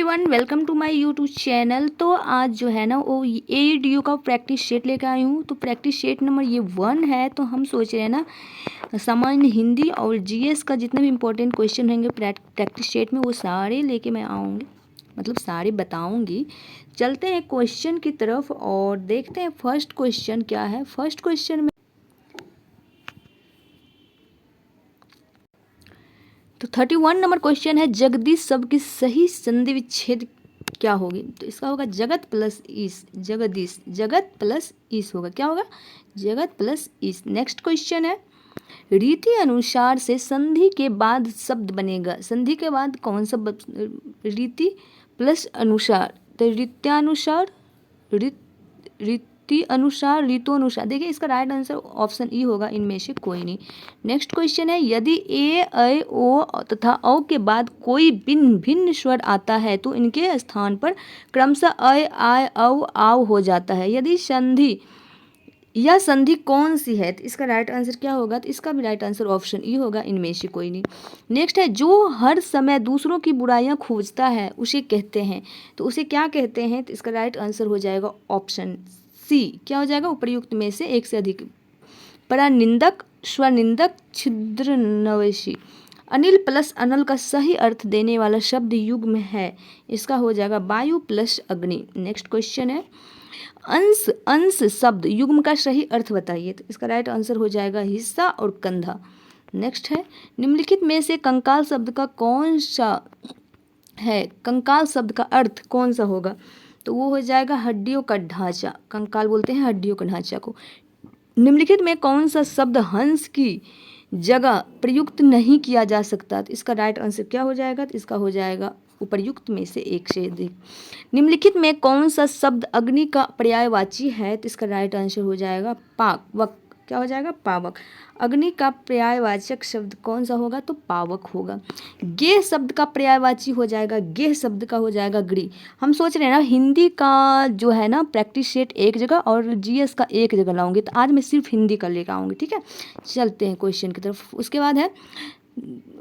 Everyone, welcome to my YouTube channel. तो आज जो है ना वो AEDU का प्रैक्टिस शेट लेकर आई हूँ। तो प्रैक्टिस शेट नंबर ये 1 है। तो हम सोच रहे हैं ना सामान्य हिंदी और GS का जितने भी इम्पोर्टेंट क्वेश्चन होंगे प्रैक्टिस शेट में वो सारे लेके मैं आऊँगी, मतलब सारे बताऊँगी। चलते हैं क्वेश्चन की तरफ और देखते हैं फर्स्ट क्वेश्चन क्या है। फर्स्ट क्वेश्चन में तो 31 नंबर क्वेश्चन है, जगदीश शब्द की सही संधि विच्छेद क्या होगी। तो इसका होगा जगत प्लस ईस। जगदीश जगत प्लस ईस होगा, क्या होगा, जगत प्लस ईस। नेक्स्ट क्वेश्चन है, रीति अनुसार से संधि के बाद शब्द बनेगा। संधि के बाद कौन सा रीति प्लस अनुसार, तो रीत्यानुसार, रीति अनुसार, ऋतुनुसार। देखिए इसका राइट आंसर ऑप्शन ई होगा, इनमें से कोई नहीं। नेक्स्ट क्वेश्चन है, यदि ए ऐ ओ तथा औ के बाद कोई भिन्न भिन्न स्वर आता है तो इनके स्थान पर क्रमशः ऐ आय औ आव हो जाता है। यदि संधि यह संधि कौन सी है, तो इसका राइट आंसर क्या होगा, तो इसका भी राइट आंसर ऑप्शन ई होगा, इनमें से कोई नहीं। नेक्स्ट है, जो हर समय दूसरों की बुराइयां खोजता है उसे कहते हैं। तो उसे क्या कहते हैं, तो इसका राइट आंसर हो जाएगा ऑप्शन सी, क्या हो जाएगा, उपर्युक्त में से एक से अधिक। परनिंदक, स्वनिंदक, छिद्र नवशी। अनिल प्लस अनल का सही अर्थ देने वाला शब्द युग्म है। इसका हो जाएगा वायु प्लस अग्नि। नेक्स्ट क्वेश्चन है, अंश अंश शब्द युग्म का सही अर्थ बताइए। तो इसका राइट आंसर हो जाएगा हिस्सा और कंधा। नेक्स्ट है, निम्नलिखित में से कंकाल शब्द का कौन सा है, कंकाल शब्द का अर्थ कौन सा होगा। तो वो हो जाएगा हड्डियों का ढांचा। कंकाल बोलते हैं हड्डियों का ढांचा को। निम्नलिखित में कौन सा शब्द हंस की जगह प्रयुक्त नहीं किया जा सकता। तो इसका राइट आंसर क्या हो जाएगा, तो इसका हो जाएगा उपर्युक्त में से एक से अधिक। निम्नलिखित में कौन सा शब्द अग्नि का पर्यायवाची है। तो इसका राइट आंसर हो जाएगा पावक, क्या हो जाएगा, पावक। अग्नि का पर्यायवाचक शब्द कौन सा होगा, तो पावक होगा। गेह शब्द का पर्यायवाची हो जाएगा, गेह शब्द का हो जाएगा गृह। हम सोच रहे हैं ना हिंदी का जो है ना प्रैक्टिस सेट एक जगह और GS का एक जगह लाऊंगी। तो आज मैं सिर्फ हिंदी का लेकर आऊँगी, ठीक है। चलते हैं क्वेश्चन की तरफ। उसके बाद है,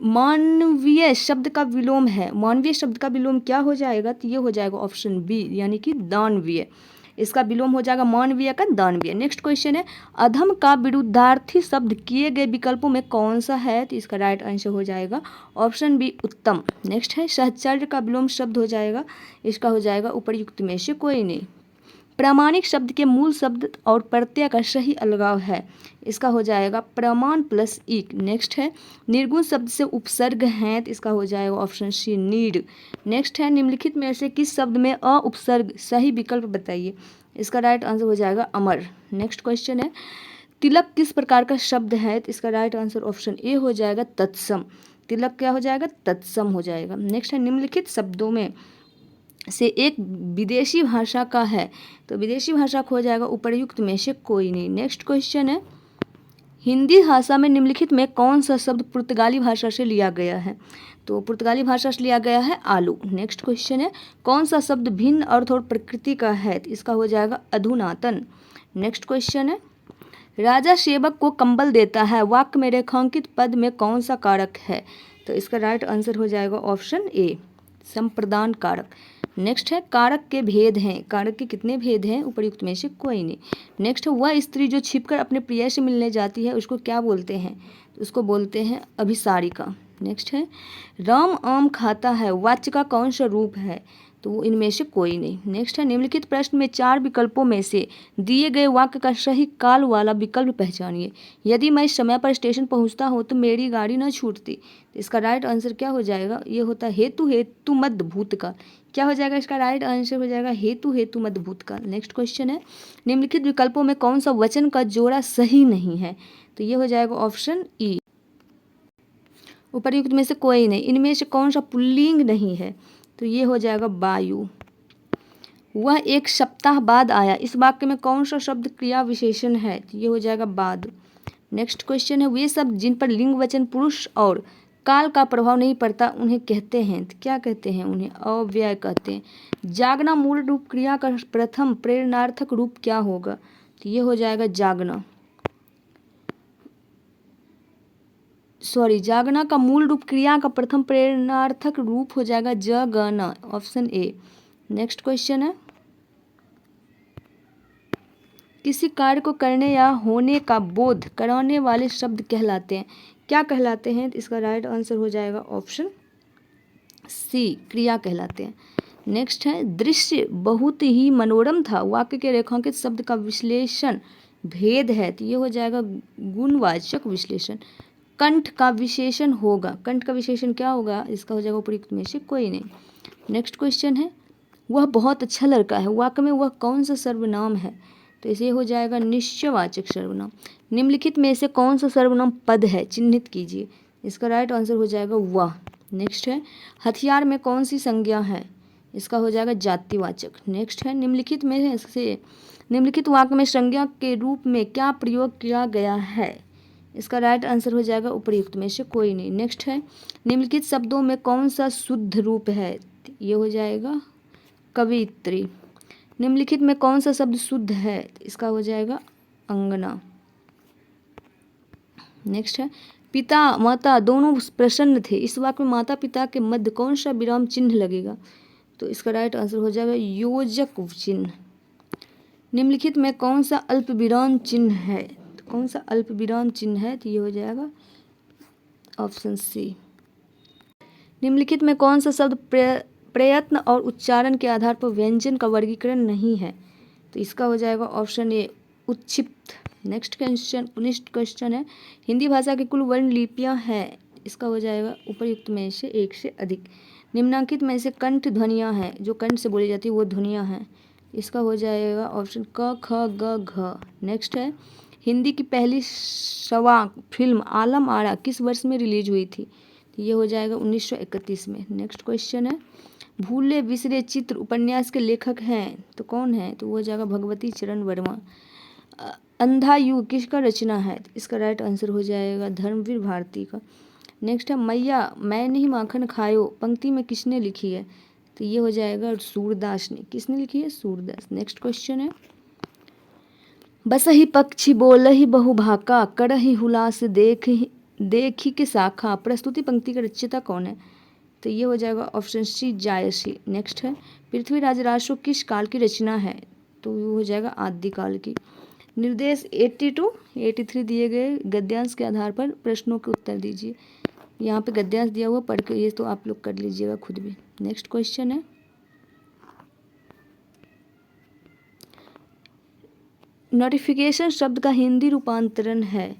मानवीय शब्द का विलोम है। मानवीय शब्द का विलोम क्या हो जाएगा, तो ये हो जाएगा ऑप्शन बी, यानी कि दानवीय। इसका विलोम हो जाएगा मानवीय का दानवीय। नेक्स्ट क्वेश्चन है, अधम का विरुद्धार्थी शब्द किए गए विकल्पों में कौन सा है। तो इसका राइट आंसर हो जाएगा ऑप्शन बी, उत्तम। नेक्स्ट है, सहचर्य का विलोम शब्द हो जाएगा, इसका हो जाएगा उपर्युक्त में से कोई नहीं। प्रामाणिक शब्द के मूल शब्द और प्रत्यय का सही अलगाव है। इसका हो जाएगा प्रमाण प्लस इक। नेक्स्ट है, निर्गुण शब्द से उपसर्ग हैं। तो इसका हो जाएगा ऑप्शन सी, नीड। नेक्स्ट है, निम्नलिखित में से किस शब्द में अ उपसर्ग सही विकल्प बताइए। इसका राइट आंसर हो जाएगा अमर। नेक्स्ट क्वेश्चन है, तिलक किस प्रकार का शब्द है। तो इसका राइट आंसर ऑप्शन ए हो जाएगा, तत्सम। तिलक क्या हो जाएगा, तत्सम हो जाएगा। नेक्स्ट है, निम्नलिखित शब्दों में से एक विदेशी भाषा का है। तो विदेशी भाषा को हो जाएगा उपर्युक्त में से कोई नहीं। नेक्स्ट क्वेश्चन है, हिंदी भाषा में निम्नलिखित में कौन सा शब्द पुर्तगाली भाषा से लिया गया है। तो पुर्तगाली भाषा से लिया गया है आलू। नेक्स्ट क्वेश्चन है, कौन सा शब्द भिन्न अर्थ और प्रकृति का है। तो इसका हो जाएगा अधुनातन। नेक्स्ट क्वेश्चन है, राजा सेवक को कंबल देता है, वाक्य में रेखांकित पद में कौन सा कारक है। तो इसका राइट आंसर हो जाएगा ऑप्शन ए, संप्रदान कारक। नेक्स्ट है, कारक के भेद हैं। कारक के कितने भेद हैं, उपर्युक्त में से कोई नहीं। नेक्स्ट है, वह स्त्री जो छिपकर अपने प्रिय से मिलने जाती है उसको क्या बोलते हैं। तो उसको बोलते हैं अभिसारिका। नेक्स्ट है, राम आम खाता है, वाच्य का कौन सा रूप है। तो वो इनमें से कोई नहीं। नेक्स्ट है, निम्नलिखित प्रश्न में 4 विकल्पों में से दिए गए वाक्य का सही काल वाला विकल्प पहचानिए। यदि मैं समय पर स्टेशन पहुंचता हूं तो मेरी गाड़ी न छूटती। तो इसका राइट आंसर क्या हो जाएगा, ये होता है हेतु हेतु मध्य भूतकाल। क्या हो जाएगा, इसका राइट आंसर हो जाएगा हेतु हेतु मध्य भूतकाल। नेक्स्ट क्वेश्चन है, निम्नलिखित विकल्पों में कौन सा वचन का जोड़ा सही नहीं है। तो ये हो जाएगा ऑप्शन ई, उपर्युक्त में से कोई नहीं। इनमें से कौन सा पुल्लिंग नहीं है। तो ये हो जाएगा वायु। वह एक सप्ताह बाद आया, इस वाक्य में कौन सा शब्द क्रिया विशेषण है। तो ये हो जाएगा बाद। नेक्स्ट क्वेश्चन है, वे शब्द जिन पर लिंग वचन पुरुष और काल का प्रभाव नहीं पड़ता उन्हें कहते हैं। तो क्या कहते हैं, उन्हें अव्यय कहते हैं। जागना मूल रूप क्रिया का प्रथम प्रेरणार्थक रूप क्या होगा। तो ये हो जाएगा जागना। जागना का मूल रूप क्रिया का प्रथम प्रेरणार्थक रूप हो जाएगा जगना, ऑप्शन ए। नेक्स्ट क्वेश्चन है, किसी कार्य को करने या होने का बोध कराने वाले शब्द कहलाते हैं, क्या कहलाते हैं? इसका राइट आंसर हो जाएगा ऑप्शन सी, क्रिया कहलाते हैं। नेक्स्ट है, दृश्य बहुत ही मनोरम था, वाक्य के रेखांकित शब्द का विश्लेषण भेद है, तो ये हो जाएगा गुणवाचक विश्लेषण। कंठ का विशेषण होगा, कंठ का विशेषण क्या होगा? इसका हो जाएगा उपयुक्त में से कोई नहीं। नेक्स्ट क्वेश्चन है, वह बहुत अच्छा लड़का है, वाक्य में वह कौन सा सर्वनाम है? तो इसे हो जाएगा निश्चयवाचक सर्वनाम। निम्नलिखित में से कौन सा सर्वनाम पद है? चिन्हित कीजिए। इसका राइट आंसर हो जाएगा वह। नेक्स्ट है, हथियार में कौन सी संज्ञा है? इसका हो जाएगा जातिवाचक। नेक्स्ट है, निम्नलिखित वाक्य में संज्ञा के रूप में क्या प्रयोग किया गया है? इसका राइट आंसर हो जाएगा उपयुक्त में से कोई नहीं। नेक्स्ट है, निम्नलिखित शब्दों में कौन सा शुद्ध रूप है? ये हो जाएगा कवित्री। निम्नलिखित में कौन सा शब्द शुद्ध है? इसका हो जाएगा अंगना। नेक्स्ट है, पिता माता दोनों प्रसन्न थे, इस वाक्य में माता पिता के मध्य कौन सा विराम चिन्ह लगेगा? तो इसका राइट आंसर हो जाएगा योजक चिन्ह। निम्नलिखित में कौन सा अल्प विराम चिन्ह है? तो कौन सा अल्प विराम चिन्ह है? तो ये हो जाएगा ऑप्शन सी। निम्नलिखित में कौन सा शब्द प्रयत्न और उच्चारण के आधार पर व्यंजन का वर्गीकरण नहीं है? तो इसका हो जाएगा ऑप्शन ए, उत्क्षिप्त। नेक्स्ट क्वेश्चन है, हिंदी भाषा की कुल वर्ण लिपियां हैं, इसका हो जाएगा उपयुक्त में से एक से अधिक। निम्नांकित में से कंठ ध्वनियां हैं, जो कंठ से बोली जाती है वो ध्वनियां हैं, इसका हो जाएगा ऑप्शन क ख ग घ। नेक्स्ट है, हिंदी की पहली सवाक फिल्म आलम आरा किस वर्ष में रिलीज हुई थी? तो ये हो जाएगा 1931 में। नेक्स्ट क्वेश्चन है, भूले बिसरे चित्र उपन्यास के लेखक हैं, तो कौन है? तो वो हो जाएगा भगवती चरण वर्मा। अंधा युग किसका रचना है? इसका राइट आंसर हो जाएगा धर्मवीर भारती का। नेक्स्ट है, मैया मैं नहीं माखन खायो पंक्ति में किसने लिखी है? तो ये हो जाएगा सूरदास ने। किसने लिखी है? सूरदास। नेक्स्ट क्वेश्चन है, बसहि पक्षी बोलहि बहुभाका करहि हुलास देखी के शाखा, प्रस्तुति पंक्ति का रचयिता कौन है? तो ये हो जाएगा ऑप्शन सी, जायसी। नेक्स्ट है, पृथ्वीराज रासो किस काल की रचना है? तो ये हो जाएगा आदिकाल की। निर्देश 82, 83 दिए गए गद्यांश के आधार पर प्रश्नों के उत्तर दीजिए। यहाँ पे गद्यांश दिया हुआ पढ़ के ये तो आप लोग कर लीजिएगा खुद भी। नेक्स्ट क्वेश्चन है, नोटिफिकेशन शब्द का हिंदी रूपांतरण है,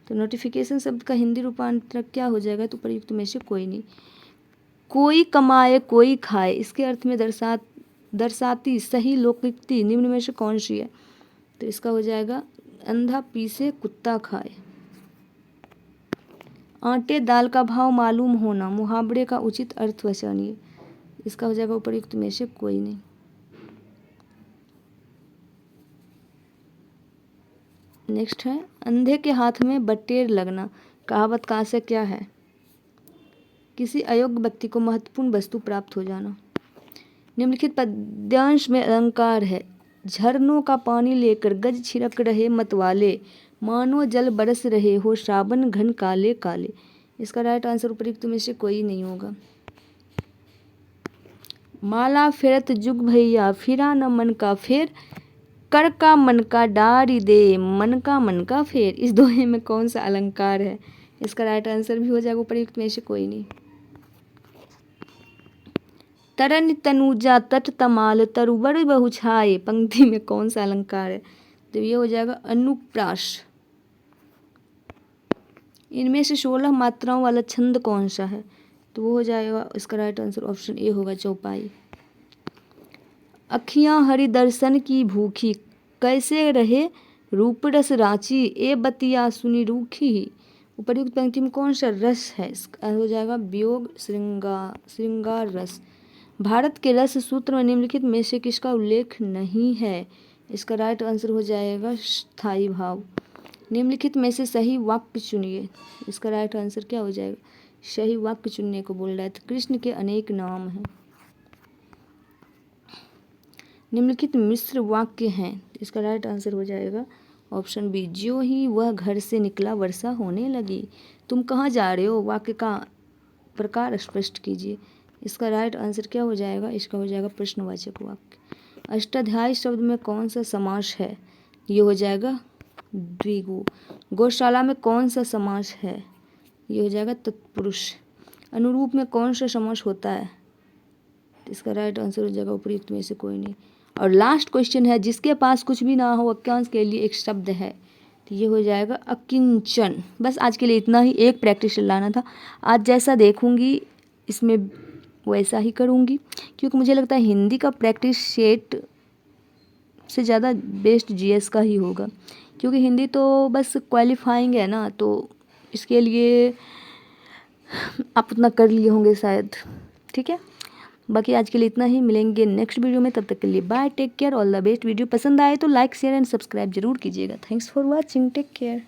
तो नोटिफिकेशन शब्द का हिंदी रूपांतरण क्या हो जाएगा? तो प्रयुक्त में से कोई नहीं। कोई कमाए कोई खाए, इसके अर्थ में दर्शाती सही लोकोक्ति निम्न में से कौन सी है? तो इसका हो जाएगा अंधा पीसे कुत्ता खाए। आटे दाल का भाव मालूम होना, मुहावरे का उचित अर्थ वचनीय, इसका हो जाएगा उपयुक्त में से कोई नहीं। नेक्स्ट है, अंधे के हाथ में बटेर लगना, कहावत का आशय क्या है? किसी अयोग्य व्यक्ति को महत्वपूर्ण वस्तु प्राप्त हो जाना। निम्नलिखित पद्यांश में अलंकार है, झरनों का पानी लेकर गज छिड़क रहे मतवाले, मानो जल बरस रहे हो श्रावण घन काले काले, इसका राइट आंसर उपयुक्त में से कोई नहीं होगा। माला फेरत जुग भैया फिरा न मन का फेर, कर का मन का डारी दे मन का फेर, इस दोहे में कौन सा अलंकार है? इसका राइट आंसर भी हो जाएगा उपयुक्त में से कोई नहीं। तरन तनुजा तट तमाल तरुवर बहुछाए, पंक्ति में कौन सा अलंकार है? तो ये हो जाएगा अनुप्रास। इनमें से 16 मात्राओं वाला छंद कौन सा है? तो वो हो जाएगा, इसका राइट आंसर ऑप्शन ए होगा, चौपाई। अखियां हरि दर्शन की भूखी कैसे रहे रूप रस रांची, ए बतिया सुनी रूखी ही, उपयुक्त पंक्ति में कौन सा रस है? इसका हो जाएगा वियोग श्रृंगार रस। भारत के रस सूत्र में निम्नलिखित में से किसका उल्लेख नहीं है? इसका राइट आंसर हो जाएगा स्थायी भाव। निम्नलिखित में से सही वाक्य चुनिए, इसका राइट आंसर क्या हो जाएगा? सही वाक्य चुनने को बोल रहा है, तो कृष्ण के अनेक नाम हैं। निम्नलिखित मिश्र वाक्य हैं, इसका राइट आंसर हो जाएगा ऑप्शन बी, ज्यों ही वह घर से निकला वर्षा होने लगी। तुम कहाँ जा रहे हो, वाक्य का प्रकार स्पष्ट कीजिए। इसका राइट आंसर क्या हो जाएगा, इसका हो जाएगा प्रश्नवाचक वाक्य। अष्टाध्यायी शब्द में कौन सा समास है, ये हो जाएगा द्विगु। गौशाला में कौन सा समास है, ये हो जाएगा तत्पुरुष। अनुरूप में कौन सा समास होता है, इसका राइट आंसर हो जाएगा उपयुक्त में से कोई नहीं। और लास्ट क्वेश्चन है, जिसके पास कुछ भी ना हो वाक्यांश के लिए एक शब्द है, तो ये हो जाएगा अकिंचन। बस आज के लिए इतना ही, एक प्रैक्टिस लाना था। आज जैसा देखूंगी इसमें वैसा ही करूंगी, क्योंकि मुझे लगता है हिंदी का प्रैक्टिस सेट से ज़्यादा बेस्ट जीएस का ही होगा, क्योंकि हिंदी तो बस क्वालिफाइंग है ना, तो इसके लिए आप उतना कर लिए होंगे शायद। ठीक है, बाकी आज के लिए इतना ही, मिलेंगे नेक्स्ट वीडियो में। तब तक के लिए bye, take care, all the best. Video पसंद आए तो लाइक शेयर एंड सब्सक्राइब जरूर कीजिएगा। Thanks for watching, take care.